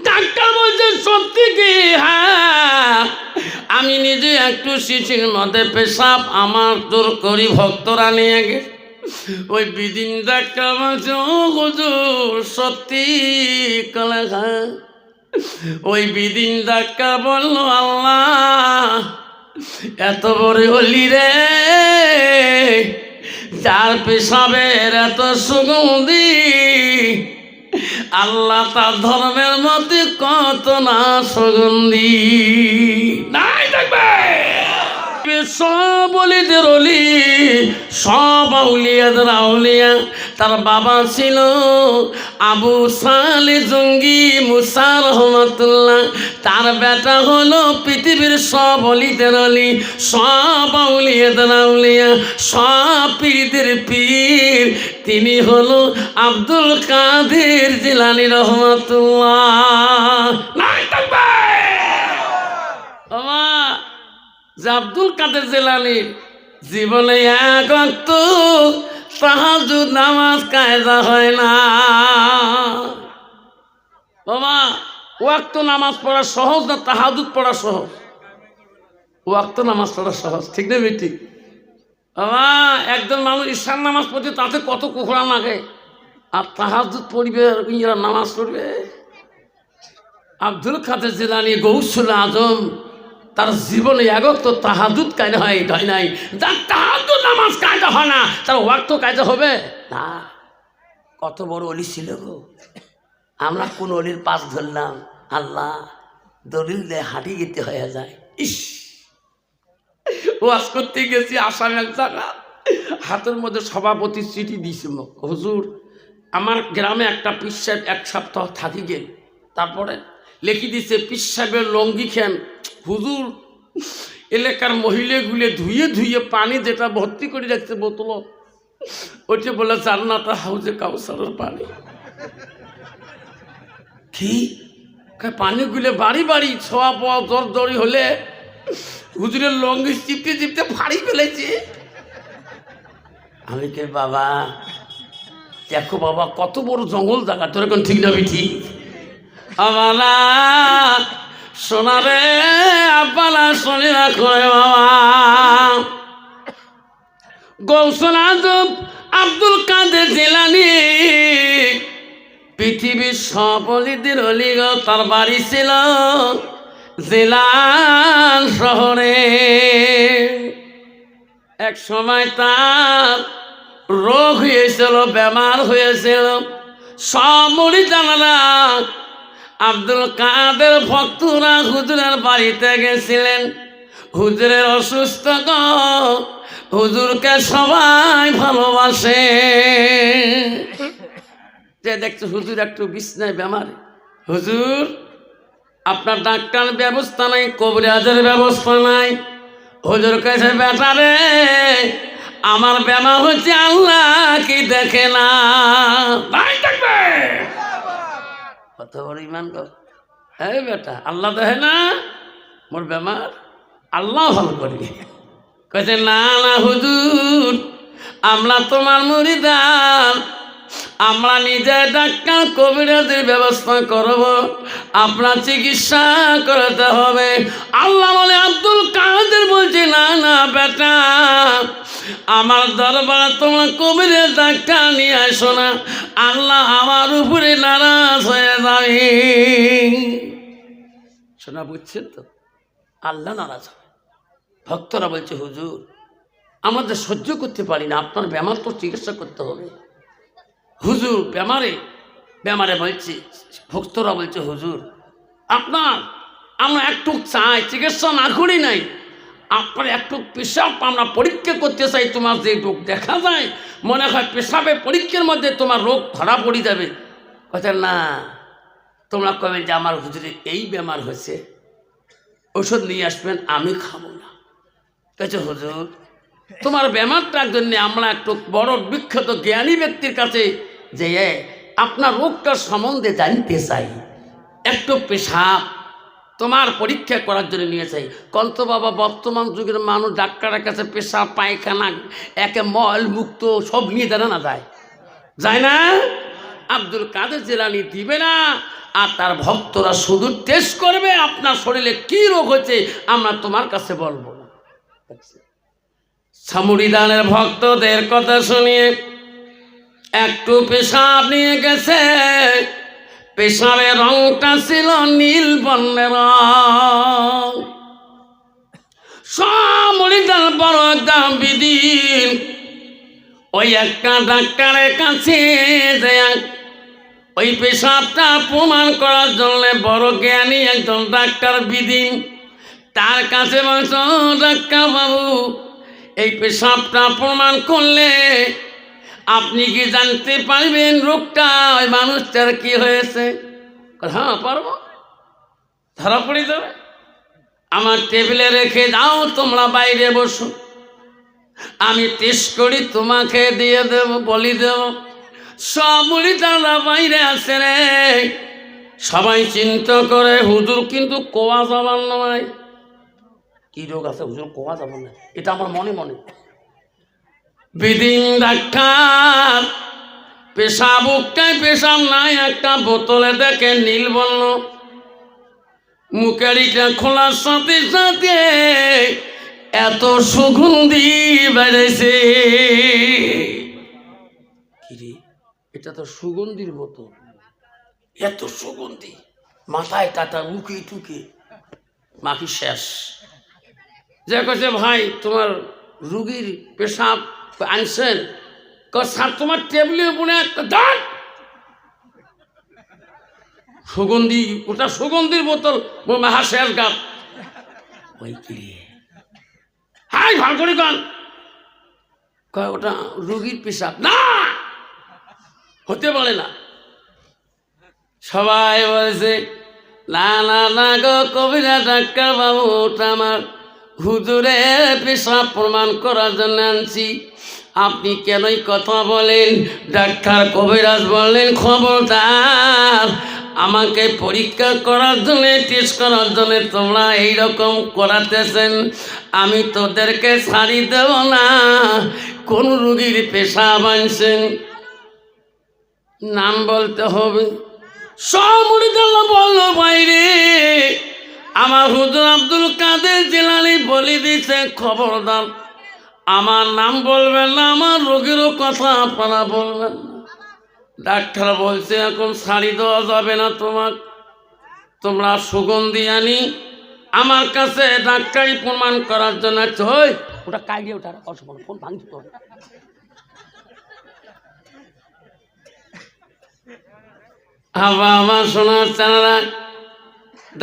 Doctor বলছে সত্যি কি? হ্যাঁ, আমি নিজে একটু শিশির মধ্যে পেশাব আমার তোর করি, ভক্তরা নিয়ে গেছে। ওই বিদিন ডাক্তার বলছে ও হুজুর সত্যি কলে? হ্যাঁ। ওই বিদিন ডাক্তার বলল আল্লাহ এত বড় হলি রে, যার পেশাবের এত সুগন্ধি, আল্লাহ তার ধর্মের মধ্যে কত না সুগন্ধি নাই থাকবে। সব অলিদের অলি, সব আউলিয়াদের আউলিয়া। তার বাবা ছিল আবু সালে জঙ্গি মুসা রহমাতুল্লাহ, তার বেটা হলো পৃথিবীর সব অলিদের অলি, সব আউলিয়াদের আউলিয়া, সব পীরদের পীর। তিনি হলো আব্দুল কাদের জিলানী রহমাতুল্লাহ নাই থাকবে। যে আব্দুল কাদের জিলানীর জীবনে এক ওয়াক্ত তাহাজ্জুদ নামাজ কায়দা হয় না। বাবা, ওয়াক্ত নামাজ পড়া সহজ না তাহাজ্জুদ পড়া সহজ? ওয়াক্ত নামাজ পড়া সহজ, ঠিক না বেটি? বাবা, একজন মানুষ ঈশান নামাজ পড়ছে তাতে কত কোরআন লাগে, আর তাহাজ্জুদ পড়বে ইরা নামাজ পড়বে। আব্দুল কাদের জিলানী গৌসুল আজম, তার জীবনে একত্র তাহাজ্জুদ কায়দা হয় নাই। যার তাহাজ্জুদ নামাজ কায়দা হয় না তার ওয়াক্ত কায়দা হবে না। কত বড় অলি ছিল গো। আমরা কোন অলির পাশ ধরলাম, আল্লাহ দলিলে হাঁটি যেতে হয়ে যায়। ইস, ওয়াজ করতে গেছি আসাম এক জায়গা, হাতের মধ্যে সভাপতি চিঠি দিয়েছিল, হুজুর আমার গ্রামে একটা পীর সাহেব এক সপ্তাহ থাকি গেল, তারপরে লিখি দিছে পীর সাহেবের লঙ্গি খেন। হুজুর এলাকার মহিলাগুলো ধুয়ে ধুয়ে পানি যেটা ভর্তি করে রাখছে বোতল, ওইটা বলে জান্নাত হাউজে কাউসারের পানি। কি পানিগুলো বাড়ি বাড়ি ছোঁয়া পোয়া জ্বর জড়ি হলে হুজুরের লঙ্গি চিপতে চিপতে ফাড়ি ফেলেছে। আমি কে বাবা, দেখো বাবা কত বড় জঙ্গল জায়গা, তোর এখন ঠিক যাবি ঠিক আমালা শোনা রে আব্বালা শুনে রাখো বাবা। গৌসুল আজম আব্দুল কাদের জিলানী পৃথিবীর সব অলিদের অলি, তার বাড়ি ছিল জিলান শহরে। এক সময় তার রোগ হয়েছিল, বেমার হয়েছিল। সব মুড়ি জানালা আব্দুল কাদের ভক্তরা হুজুরের বাড়িতে গেছিলেন। হুজুরের অসুস্থ গো, হুজুরকে সবাই ভালোবাসে। যে দেখছো হুজুর একটু বিছনায় বেমার, হুজুর আপনার ডাক্তার ব্যবস্থা নাই, কবিরাজের ব্যবস্থা নাই। হুজুর কাছে বেটারে আমার বেমার হচ্ছে, আল্লাহ কি দেখে না? থাকবে কত বড় ইমান গো। এই বেটা আল্লাহ দেখে না মোর বেমার? আল্লাহ ভালো করবি। কেছে না না হুজুর, আমরা তোমার মুরিদান, আমরা নিজে ডাক্তার কবিরাজের ব্যবস্থা করব, আপনার চিকিৎসা করতে হবে। আল্লাহ বলে আব্দুল কাদের বলছে না না বেটা, আমার দরবারে তোমার কবিরের ডাক্তার নিয়ে আসো না, আল্লাহ আমার উপরে নারাজ হয়ে যাবে। শোনা বুঝছেন তো, আল্লাহ নারাজ হবে। ভক্তরা বলছে হুজুর আমাদের সহ্য করতে পারি না, আপনার বেমার তো চিকিৎসা করতে হবে। হুজুর বেমারে বলছি, ভক্তরা বলছে হুজুর আমরা একটু চাই, চিকিৎসা না করি নাই, আপনার একটু পেশাব আমরা পরীক্ষা করতে চাই। তোমার যে রোগ দেখা যায় মনে হয় পেশাবে পরীক্ষার মধ্যে তোমার রোগ ধরা পড়ে যাবে। কথা না, তোমরা কবেন যে আমার হুজুরের এই বেমার হয়েছে, ওষুধ নিয়ে আসবেন, আমি খাবো না। কাছে হুজুর তোমার বেমারটার জন্য আমরা একটু বড় বিখ্যাত জ্ঞানী ব্যক্তির কাছে যে আপনার রোগটার সম্বন্ধে জানতে চাই, একটু পেশাব তোমার পরীক্ষা করার জন্য নিয়ে চাই। কন্ত বাবা বর্তমান যুগের মানুষ ডাক্তারের কাছে পেশাব পায়খানা একে মল মুক্ত সব নিয়ে জানা না যায় না। আব্দুল কাদের জিলানী দিবে না, আর তার ভক্তরা শুধু টেস্ট করবে আপনার শরীরে কি রোগ হয়েছে, আমরা তোমার কাছে বলবো না। সামুরিদানের ভক্তদের কথা শুনিয়ে একটু পেশাব নিয়ে গেছে, পেশাবের রংটা ছিল নীল বর্ণের রং। সামুরিদান বড় একটা বিদিন ওই একটা ডাক্তারের কাছে যায়, ওই পেশাবটা প্রমাণ করার জন্য বড় জ্ঞানী একজন ডাক্তার বিদিন তার কাছে বলছ, ডাক্তার বাবু এই পেশাবটা প্রমাণ করলে আপনি কি জানতে পারবেন রোগটা ওই মানুষটার কি হয়েছে? হ্যাঁ পারবো, ধরা পড়ে যাবে, আমার টেবিলে রেখে যাও, তোমরা বাইরে বসো, আমি টেস্ট করি তোমাকে দিয়ে দেব, বলি দেব। সব মুরিদানরা বাইরে আসে রে, সবাই চিন্তা করে হুজুর কিন্তু কোয়া যাবার নয়। কি রোগ আছে হুজুর কোয়া যাবার না, এটা আমার মনে মনে। বিদিন ডাক্তার পেশাব উঠকায়, পেশাব নাই, একটা বোতলে দেখে নীল বর্ণ, মুখেরিটা খোলার সাথে সাথে এত সুগন্ধি বেড়েছে। কিরে এটা তো সুগন্ধির মতো, এত সুগন্ধি, মাথায় টাটা, মুখে টুকে, মাখি শেষ। যে কাছে ভাই তোমার রুগীর পেশাব আনছেন, স্যার তোমার টেবিলের উপরে একটা দাঁত সুগন্ধি, ওটা সুগন্ধির বোতল, মাহা শেষ গাপ। ওই কিরে হাই ভাল করে গান কয় ওটা রুগীর পেশাব না, হতে পারে না। সবাই বলছে না না না গো কবিরা ডাক্তার বাবু, ওটা আমার হুজুরের পেশাব প্রমাণ করার জন্য আনছি, আপনি কেনই কথা বলেন? ডাক্তার কবিরাজ বললেন, খবরদার, আমাকে পরীক্ষা করার জন্য, টেস্ট করার জন্য তোমরা এইরকম করাতেছেন, আমি তোদেরকে ছাড়ি দেব না। কোন রুগীর পেশাব আনছেন নাম বলতে হবে। সব মুরিদানরা বলল, বাইরে আমার হুজুর আব্দুল কাদের জিলানী বলে দিছে, খবরদার আমার নাম বলবেন না, আমার রোগীরও কথা আপনারা বলবেন না। ডাক্তার বলছে এখন ছাড়ি দেওয়া যাবে না তোমার, তোমরা সুগন্ধি আনি আমার কাছে ডাক্তারি প্রমাণ করার জন্য। ওটা কাইলে ওটা ফোন ভাঙতে হবে। আবার আমার শোনার চারা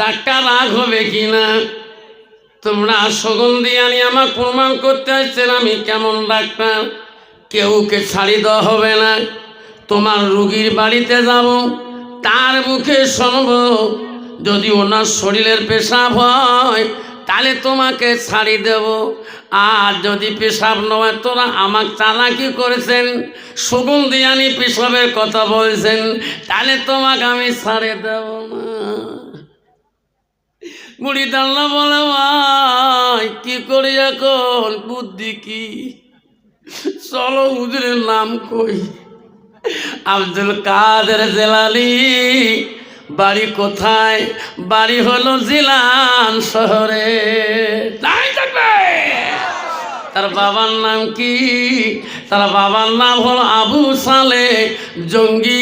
ডাক্তার রাগ হবে কিনা, তোমরা সুগন্ধি আনি আমার প্রমাণ করতে আসছেন আমি কেমন ডাক্তার, কেউকে ছাড়ি দেওয়া হবে না। তোমার রুগীর বাড়িতে যাব, তার মুখে শুনব, যদি ওনার শরীরের পেশাব হয় তাহলে তোমাকে ছাড়ি দেব, আর যদি পেশাব নয় তোরা আমাকে চালাকি করেছেন, সুগন্ধি আনি পেশাবের কথা বলছেন, তাহলে তোমাকে আমি ছাড়ে দেব না। মুরিদানরা বলে ভাই কি করি এখন, বুদ্ধি কি, চলো হুজুরের নাম কই। আব্দুল কাদের জিলানী বাড়ি কোথায়? বাড়ি হলো জিলান শহরে। তাই থাকবে। তার বাবার নাম কি? তার বাবার নাম হলো আবু সালে জঙ্গি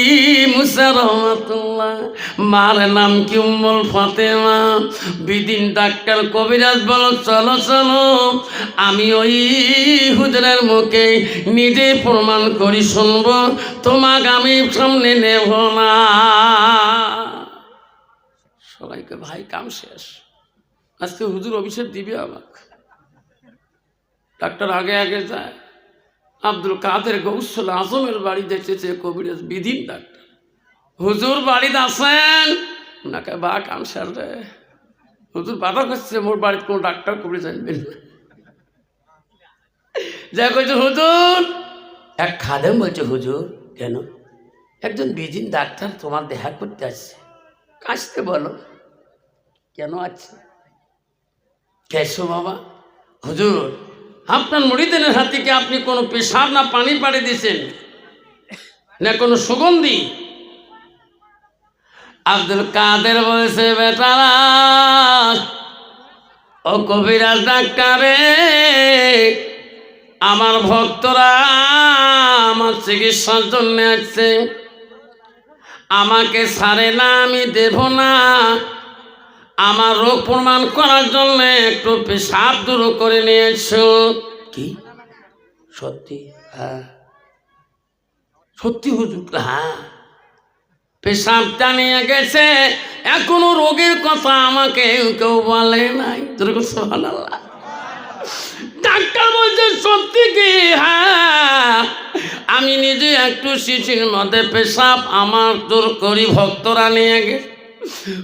মুসা রহমাতুল্লাহ। মার নাম কি? উম্মুল ফাতেমা। বিদিন ডাক্তার কবিরাজ বলো চলো চলো, আমি ওই হুজুরের মুখে নিজে প্রমাণ করি শুনব, তোমাকে আমি সামনে নেব না। সবাইকে ভাই কাম শেষ, আজকে হুজুর অভিষেক দিবে আমাকে। ডাক্তার আগে আগে যায়, আব্দুল কাদের গৌসুল আজমের বাড়ি দেখেছে কবিরাজ বিদিন ডাক্তার। হুজুর বাড়িতে আসেন নাকি? বা কাম শেষ রে, হুজুর বাধা করছে মোর বাড়িতে কোনো ডাক্তার কবিরাজ আনবেন না। যা কইছে হুজুর, এক খাদেম বলছে হুজুর কেন? একজন বিদিন ডাক্তার তোমার দেখা করতে আসছে। আসতে বলো। কেন আছে? কেসো বাবা? হুজুর আপনার মুরিদের হাতে কি আপনি কোনো পেশাব না পানি পাড়ি দিয়েছেন না কোনো সুগন্ধি? আব্দুল কাদের বলছে, বেটারা ও কবিরাজ ডাক্তারে, আমার ভক্তরা আমার চিকিৎসার জন্য আসছে, আমাকে ছাড়ে না, আমি দেব না। আমার রোগ প্রমাণ করার জন্য একটু পেশাব দূর করে নিয়ে এসো। কি সত্যি? হ্যাঁ সত্যি হুজুর। হ্যাঁ পেশাবটা নিয়ে গেছে, এখনো রোগের কথা আমাকে কেউ বলে নাই। সুবহানাল্লাহ। ডাক্তার বলছে সত্যি কি? হ্যাঁ আমি নিজে একটু শিশির মধ্যে পেশাব আমার দূর করি, ভক্তরা নিয়ে গেছে।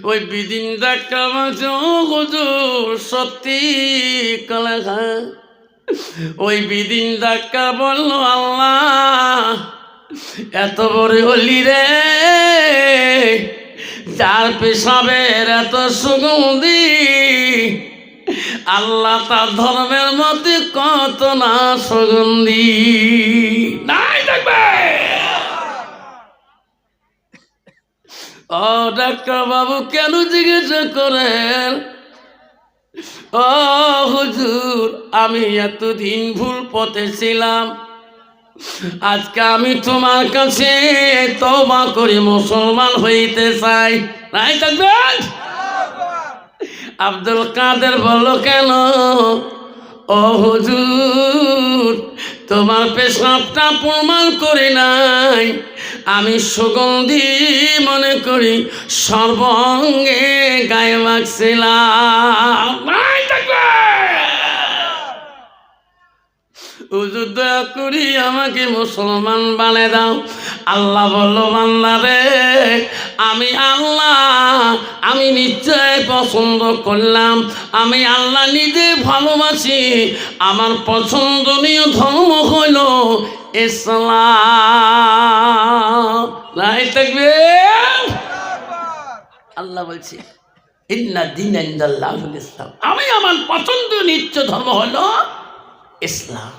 ওই বিদিন ডাক্তার বলছে, ও হুজুর সত্যি? কলে হ্যাঁ। ওই বিদিন ডাক্তার বলল, আল্লাহ এত বড় হলি রে, যার পেশাবের এত সুগন্ধি, আল্লাহ তার ধর্মের মধ্যে কত না সুগন্ধি নাই থাকবে। ও ডাক্তার বাবু কেন জিজ্ঞাসা করেন? ও হুজুর আমি এতদিন ভুল পথে ছিলাম, আজকে আমি তোমার কাছে তওবা করে মুসলমান হইতে চাই। নাই থাকবেন? আব্দুল কাদের বলল, কেন? ও হুজুর তোমার পেশাবটা প্রমাণ করে নাই, আমি সুগন্ধি মনে করি সর্বঙ্গে গায়ে মাখছিলাম। নাই থাকবেন? হুজুর দয়া করি আমাকে মুসলমান বানিয়ে দাও। আল্লাহ বলল, বান্দা রে আমি আল্লাহ, আমি নিশ্চয় পছন্দ করলাম, আমি আল্লাহ নিজে ভালোবাসি, আমার পছন্দনীয় ধর্ম হইল ইসলাম। নাই থাকবে? আল্লাহ বলছে ইন্না দীনা ইনদাল্লাহিল ইসলাম, আমি আমার পছন্দনীয় নিত্য ধর্ম হলো ইসলাম।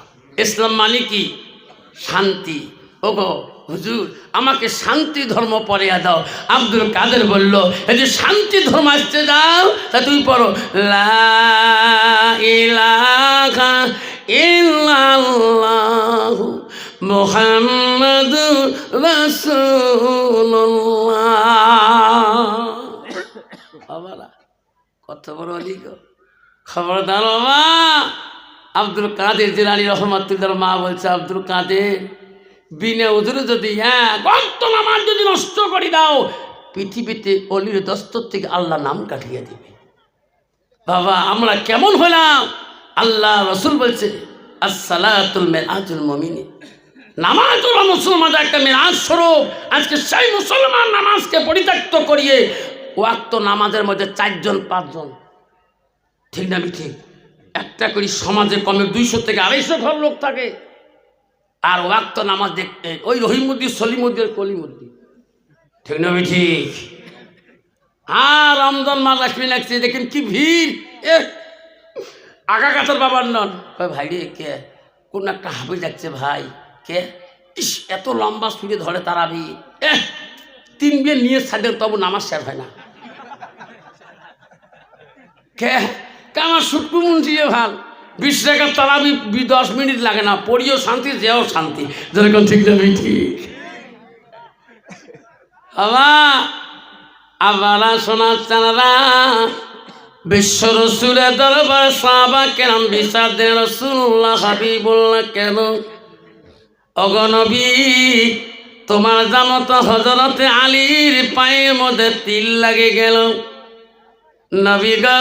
ইসলাম মানে কি? শান্তি। ওগো হুজুর আমাকে শান্তি ধর্ম পড়িয়ে দাও। আব্দুল কাদের বলল, এই যে শান্তি ধর্ম আসতে যাও, তা তুমি পড়ো লা ইলাহা ইল্লাল্লাহু মুহাম্মাদুর রাসূলুল্লাহ। বাবারা কত বড় অলিগ! খবরদার বাবা। আব্দুল কাদের জিলানী রহমাতুল্লাহর মা বলছে, আব্দুল কাদের বিনা উজুরে যদি ভক্ত নামাজ যদি নষ্ট করে দাও, পৃথিবীতে অলির দস্তর থেকে আল্লাহ নাম কাটিয়ে দিবে। বাবা আমরা কেমন হলাম? আল্লাহ রসুল বলছে আসসালাতুল মিরাজুল মুমিন, নামাজ হলো মুসলমানের একটা মিরাজ স্বরূপ। আজকে সেই মুসলমান নামাজকে পরিত্যক্ত করিয়ে ওয়াক্ত নামাজের মধ্যে 4 জন 5 জন, ঠিক না? ঠিক একটা করে সমাজে কমে 200 থেকে 250 ঘর লোক থাকে, আর ওয়াক্ত নামাজ দেখতে ওই রহিমুদ্দিন সলিমুদ্দিন কলিমুদ্দিন, ঠিক না? ঠিক। আর রমজান মাস আসবে লাগছে, দেখেন কি ভিড়। আগা কাতার বাবার নন ভাই রে, কে কোন একটা হাফিজ যাচ্ছে ভাই, কে ইস এত লম্বা সুরে ধরে তারাবি, 3 বিয়ে নিয়ে সাদের তবু নামাজ শেষ হয় না। কে আমার সুটকু মুন্সিয়ে ভাল 20 টাকা তারাবি 10 মিনিট লাগে না, পড়িও শান্তি যেও শান্তি, যেরকম ঠিক না? ঠিক। আবার শোনা চানারা বিশ্ব রসুলের দরবার সাহাবা কেরাম বিচার দেন, রাসূলুল্লাহ হাবিবুল্লাহ কেন অগনবী তোমার জামত হযরতে আলীর পায়ের মধ্যে তিল লাগে গেল। নবী গো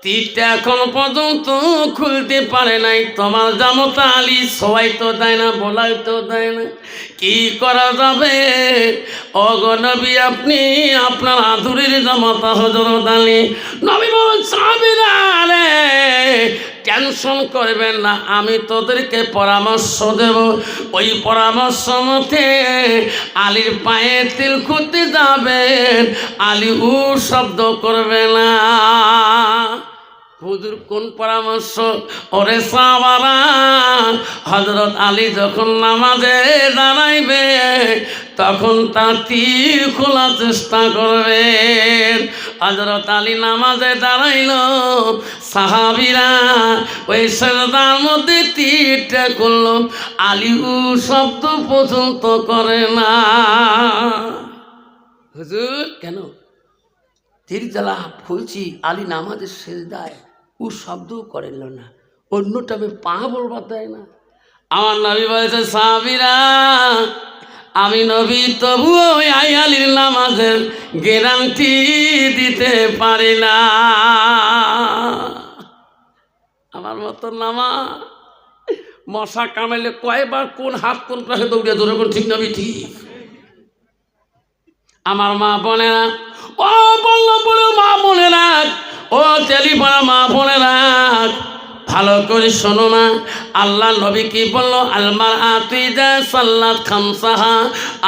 তীরটা এখন পর্যন্ত খুলতে পারে নাই, তোমার জামতা আলী সবাই তো দেয় না, বলাই তো দেয় না, কি করা যাবে? ওগো নবী আপনি আপনার আদুরের জামাতা হযরত আলী। নবী বলেন সাহাবীরা রে টেনশন করবেন না, আমি তোদেরকে পরামর্শ দেব, ওই পরামর্শ মতে আলীর পায়ে তিল খুঁজতে যাবেন, আলী শব্দ করবে না। হুজুর কোন পরামর্শ? ওরে সাহাবারা, হযরত আলী যখন নামাজে দাঁড়াইবে তখন তার তীর খোলার চেষ্টা করবেন। হযরত আলী নামাজে দাঁড়াইল, সাহাবীরা ওই সেজদার মধ্যে তীরটা করলো, আলী শব্দ পর্যন্ত করে না। হুজুর কেন? তীর জ্বালা খুলছি, আলী নামাজের সেজদায় ও শব্দও করেন না, অন্য টাইমে পা বলবার দেয় না। আমার নবী বলেছে, সাহাবীরা আমি নবী তবুও আই আলীর নামাজের গ্যারান্টি দিতে পারি না। আমার মতো নামা মশা কামাইলে কয়বার কোন হাত কোন পাশে দৌড়িয়ে ধরে কোন ঠিক নবী ঠিক। আমার মা বোনেরা, ও বললাম বলে মা বোনেরা, ও তেলিপাড়া মা বোনেরা, ভালো করে শোনো না। আল্লাহ নবী কি বললো? আলমার আতিজা সাল্লাত খামসাহা।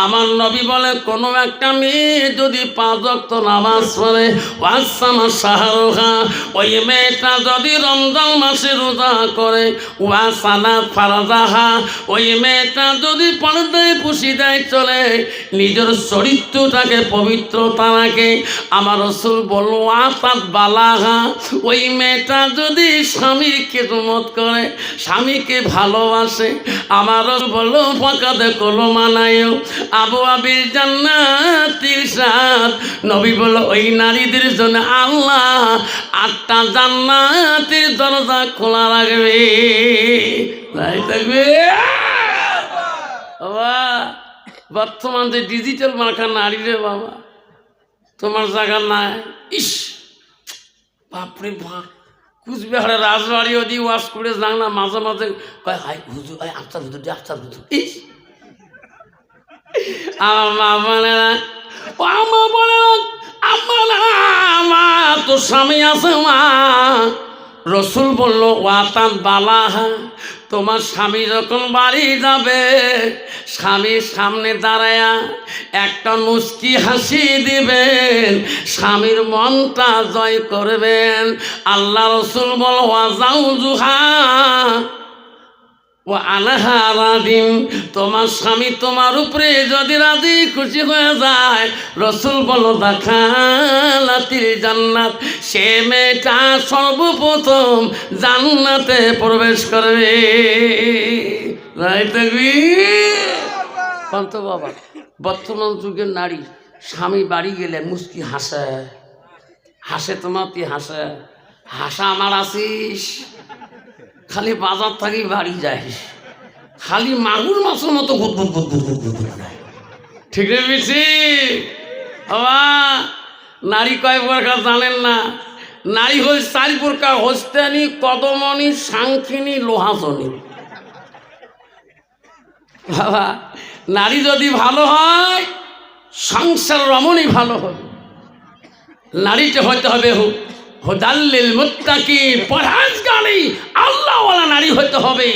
আমার নবী বলে কোনো একটা মেয়ে যদি 5 ওয়াক্ত নামাজ পড়ে, ওয়াসামা শাহরুহা, ওই মেয়েটা যদি রমজান মাসে রোজা করে, ওয়াসানা ফারজাহা, ওই মেয়েটা যদি পর্দায় পুশিদায় চলে, নিজের চরিত্রটাকে পবিত্রতা রাখে, আমার রাসূল বলল ওয়াসাত বালাহা, ওই মেয়েটা যদি স্বামীর খেদমত করে, স্বামীকে ভালোবাসে, আমার বলো ফাঁকাতে কলো মানায়ও আবু আবির জান্নাতির সাথ। নবী বলো ওই নারীদের জন্য আল্লাহ 8টা জান্নাতের দরজা খোলা রাখবে। তাই থাকবে বাবা। বর্তমান যে ডিজিটাল মার্কা নারী রে বাবা, তোমার জায়গা নাই। ইস বাপরে বাপ, কুচবিহারে রাজবাড়ি ওদি ওয়াশ করে যাং না, মাঝে মাঝে কয় হাই হুজুর, আফতার হুজুর, আফতার হুজুর। ইস আমার মা বোনেরা, ও মা বোনেরা, আমার তো স্বামী আছে মা। রসুল বলল ওয়াতান বালাহা, তোমার স্বামী যখন বাড়ি যাবে, স্বামীর সামনে দাঁড়ায়া একটা মুস্কি হাসি দিবেন, স্বামীর মনটা জয় করবেন। আল্লাহ রসুল বল ওয়াজাউজুহা ও আনাহা রাদিন, তোমার স্বামী তোমার উপরে যদি রাজি খুশি হয়ে যায়, রসুল বলো দাখালাতিল জান্নাত, সে মেয়েটা সর্বপ্রথম জান্নাতে প্রবেশ করবে। পান্ত বাবা, বর্তমান যুগের নারী স্বামী বাড়ি গেলে মুস্কি হাসে, হাসে তোমার তুই হাসে, হাসা আমার আসিস, খালি বাজার থাকি বাড়ি যাইস, খালি মাগুর মাছের মতো গুদগুদ গুদগুদ গুদগুদ গুদগুদ। ঠিক রে বেশি বাবা, নারী কয় প্রকার জানেন না? নারী হল 4 প্রকার, হস্তানি, কদমনি, সাংখিনী, লোহাজনী। বাবা নারী যদি ভালো হয়, সংসার রমণী ভালো হবে। নারীটা হইতে হবে হুদাল্লিল মুত্তাকিন, পরহেজগারী, আল্লাহওয়ালা নারী হইতে হবে।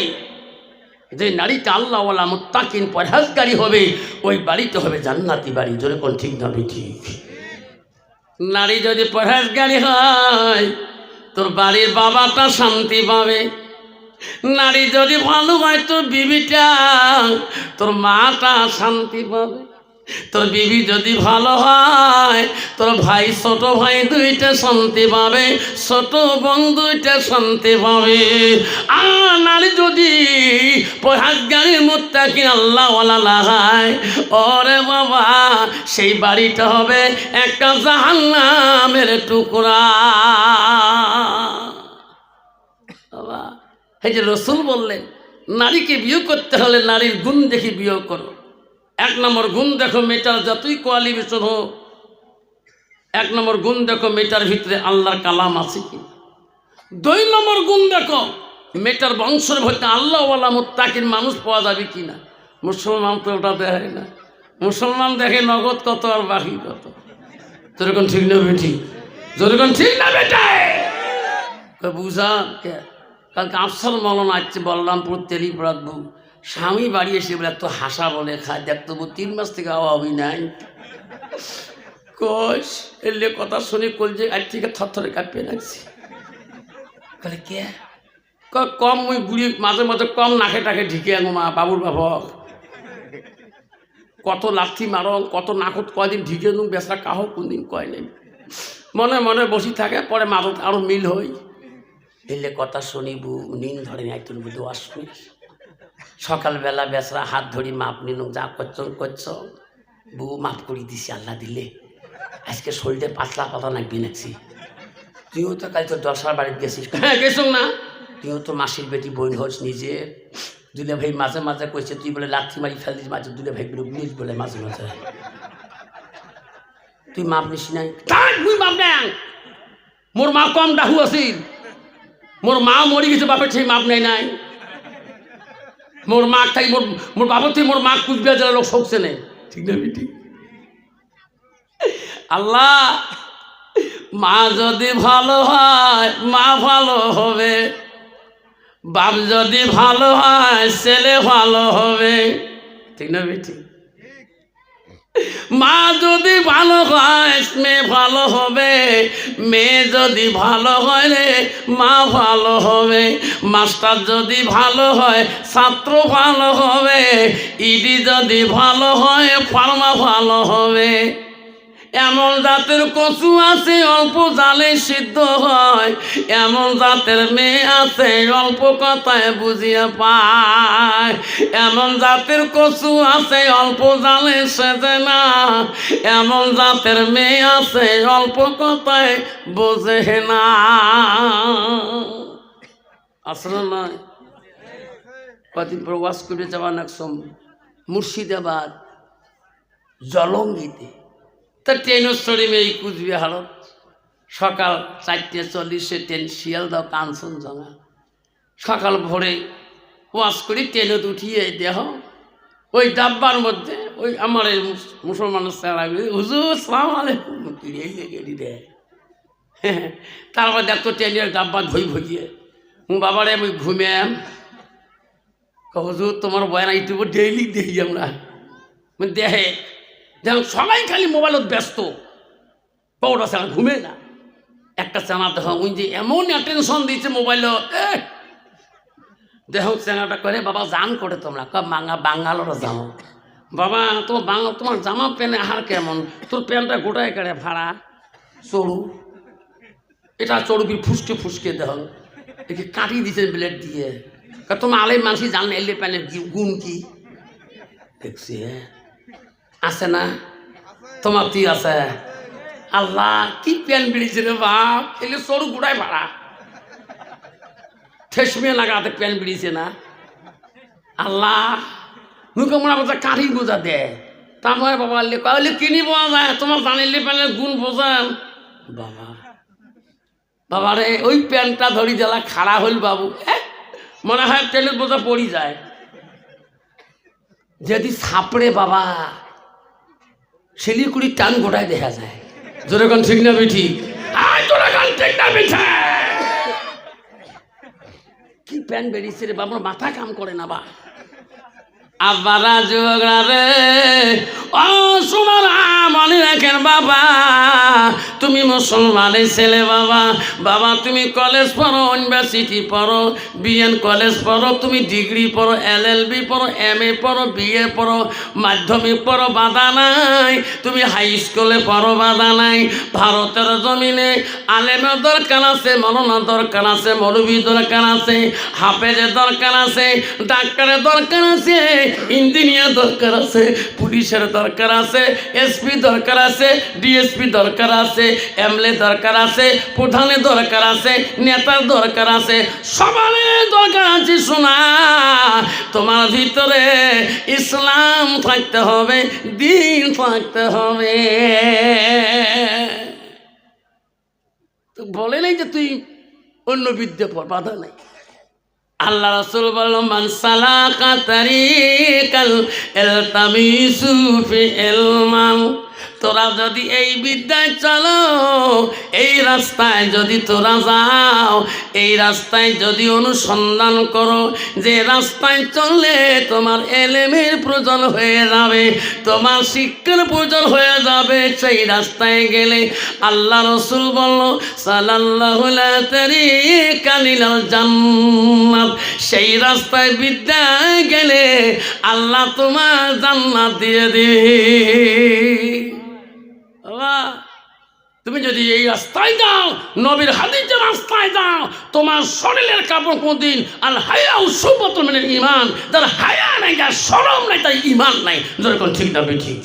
যে নারীটা আল্লাহওয়ালা মুত্তাকিন পরহেজগারী হবে, ওই বাড়িতে হবে জান্নাতি বাড়ি। জোরে কোন ঠিক না ঠিক? নারী যদি পরহেজগারী হয়, তোর বাড়ির বাবাটা শান্তি পাবে। নারী যদি ভালো হয়, তোর বিবিটা, তোর মাটা শান্তি পাবে। তোর বিবি যদি ভালো হয়, তোর ভাই, ছোট ভাই 2টা শান্তি পাবে, ছোট বোন 2টা শান্তি পাবে। আর নারী যদি পরহেজগারী মুত্তাকিন আল্লাহওয়ালা লাগায়, ওরে বাবা সেই বাড়িটা হবে একটা জাহান্নামের টুকরা। বাবা এই যে রসুল বললেন নারীকে বিয়ে করতে হলে নারীর গুণ দেখে বিয়ে করো। 1 নম্বর গুণ দেখো, মেয়েটার যতই কোয়ালিফিকেশন হোক, 1 নম্বর গুণ দেখো মেয়েটার ভিতরে আল্লাহর কালাম আছে কি। 2 নম্বর গুণ দেখো মেয়েটার বংশের ভিতরে আল্লাহওয়ালা মুত্তাকিন মানুষ পাওয়া যাবে কি না। মুসলমান তো ওটা দেখে না, মুসলমান দেখে নগদ কত আর বাকি কত। যেরকম ঠিক না বেটি, যেরকম ঠিক না বেটায় বুঝা। কালকে আফসার মলন আসছে বলরামপুর তেলিপাড়ার বউ, স্বামী বাড়ি এসে বলে এত হাসা বলে খায়, দেখতো 3 মাস থেকে আওয়াবি নাই। কোষ এলে কথা শুনে কলজে আজ থেকে থরথরে কাঁপিয়ে লাগছে। বলে কে কম ওই বুড়ি মাঝে মাঝে কম নাকে টাকে ঢিকে আঙো মা বাবুর বাবক কত লাথি মারো কত নাকত কয়দিন ঢিকে নুন বেসরা কাহ কোনদিন কয় নেই মনে মনে বসি থাকে পরে মাদত আরো মিল হই এলে কথা শুনি বু নিন ধরে একজন বুধ আসবে সকালবেলা বেসরা হাত ধরি মাপ নিন যা করছ বউ মাফ করে দিছি আল্লাহ দিলে আজকে শরীরে পাতলা পাতা নাকবি নাকছি তুইও তো কাল তোর দশার বাড়িতে গেছিস হ্যাঁ গেছ না তুইও তো মাসির বেটি বোন হোস নিজের দুলে ভাই মাঝে মাঝে কইছে তুই বলে লাঠি মারি ফেল দিস মাঝে দুলে ভাই বুঝিস বলে মাঝে মাঝে তুই মাপ নিস নাই তুই মাপ নেন মোর মা কম ডাহু আছিল মোর মা মরি গেছে বাপের সেই মাপ নেই নাই মোর মা তাই মোর বাপর থেকে মোর মা কুচবিহার জেলার লোক শোকছে নেই ঠিক না বেটি আল্লাহ মা যদি ভালো হয় মা ভালো হবে বাপ যদি ভালো হয় ছেলে ভালো হবে ঠিক না বেটি মা যদি ভালো হয় মেয়ে ভালো হবে মেয়ে যদি ভালো হয় রে মা ভালো হবে মাস্টার যদি ভালো হয় ছাত্র ভালো হবে ইডি যদি ভালো হয় ফার্মা ভালো হবে এমন জাতের কচু আছে অল্প জালে সিদ্ধ হয় এমন জাতের মেয়ে আছে অল্প কথায় বুঝিয়ে পায় এমন জাতের কচু আছে অল্প জালে সেজে না এমন জাতের মেয়ে আছে অল্প কথায় বোঝে না আসলে নয় কদিন পর ওয়াজ করে যাওয়ার একসম মুর্শিদাবাদ জলঙ্গিতে তা ট্রেনের চড়িমে এই কুচবিহারত সকাল 4:40 ট্রেন শিয়ালদহ কাঞ্চনজঙ্ঘা সকাল ভোরে ওয়াশ করি ট্রেনত উঠিয়ে দেহ ওই ডাব্বার মধ্যে ওই আমার এই মুসলমানের চেহারা হুজুর সালাম আলাইকুম গেড়ি দেয় তারপর দেখতো ট্রেনের ডাব্বা ধই ভইয়ে বাবারে আমি ঘুমে হুজুর তোমার বয়ানা ইউটিউবে ডেইলি দেখি আমরা দেহে দেখুন সবাই খালি মোবাইলত ব্যস্ত বউটা চানা ঘুমে না একটা চানা দেখ ওই যে এমন অ্যাটেনশন দিচ্ছে মোবাইলত দেহ চানাটা করে বাবা জান করে তোমরা কব বাঙ্গালোরে যাও বাবা তোমার জামা প্যান্ট আহার কেমন তোর প্যান্টটা গোটায় কেড়ে ভাড়া চড়ু এটা চড়ুবি ফুসকে ফুসকে দেহ একে কাটি দিছে ব্লেড দিয়ে তোমার আলে মানুষই জান না এলে প্যান্টের গুণ কি দেখছি হ্যাঁ আছে না তোমার তুই আছে আল্লাহ কি প্যান বেরিয়েছে রে বাপ এলে সরু গুড়ায় ভাড়া ঠেসমিয়ে লাগাতে প্যান বেরিয়েছে না আল্লাহ মুখে মনে বোঝা কাঠি বোঝা দেয় তারপরে বাবা কাহলে কিনি পাওয়া যায় তোমার জানিলে প্যানের গুণ বোঝান বাবা বাবা রে ওই প্যান্টটা ধরি জ্বালা খাড়া হইল বাবু মনে হয় ট্রেনের বোঝা পড়ি যায় যদি সাপড়ে বাবা শিলিগুড়ি টান গোটায় দেখা যায় জোরে কোন ঠিক না বেঠি কি প্যান বেরিয়েছে রে বাবার মাথা কাম করে না বা আব্বারা যুবকরা রে ও সুমারা মনে রাখেন বাবা তুমি মুসলমানের ছেলে বাবা বাবা তুমি কলেজ পড়ো ইউনিভার্সিটি পড়ো বিএন কলেজ পড়ো তুমি ডিগ্রি পড়ো এলএলবি পড়ো এমএ পড়ো বিএ পড়ো মাধ্যমিক পড়ো বাধা নাই তুমি হাই স্কুলে পড়ো বাধা নাই ভারতের জমিনে আলেমের দরকার আছে মৌলানার দরকার আছে মৌলবীর দরকার আছে হাফেজের দরকার আছে ডাক্তারের দরকার আছে ইঞ্জিনিয়ার দরকার আছে পুলিশের দরকার আছে এসপি দরকার আছে ডিএসপি দরকার আছে এমএলএ দরকার আছে প্রধানের দরকার আছে নেতার দরকার আছে সবারই দরকার আছে শোনা তোমার ভিতরে ইসলাম থাকতে হবে দিন থাকতে হবে তো বলে নাই যে তুই অন্য বিদ্যে পড় বাধা নাই আল্লাহ রাসূল বললেন মান সালাকা তারিকাল ইলতামিসু ফি ইলমান তোরা যদি এই বিদ্যায় চলো, এই রাস্তায় যদি তোরা যাও, এই রাস্তায় যদি অনুসন্ধান করো, যে রাস্তায় চললে তোমার এলেমের প্রয়োজন হয়ে যাবে, তোমার শিক্ষার প্রয়োজন হয়ে যাবে, সেই রাস্তায় গেলে আল্লাহ রসুল বলল সাল্লাল্লাহু আলাইহি জান্নাত, সেই রাস্তায় বিদ্যায় গেলে আল্লাহ তোমার জান্নাত দিয়ে দিবে। তুমি যদি এই রাস্তায় যাও, নবীর হাদিসের রাস্তায় যাও, তোমার শরীরের কাপড় কোনদিন আর হায়া সুবত মানে ইমান, যার হায়া নাই, যার শরম নাই, তার ইমান নাই। যখন ঠিক না ঠিক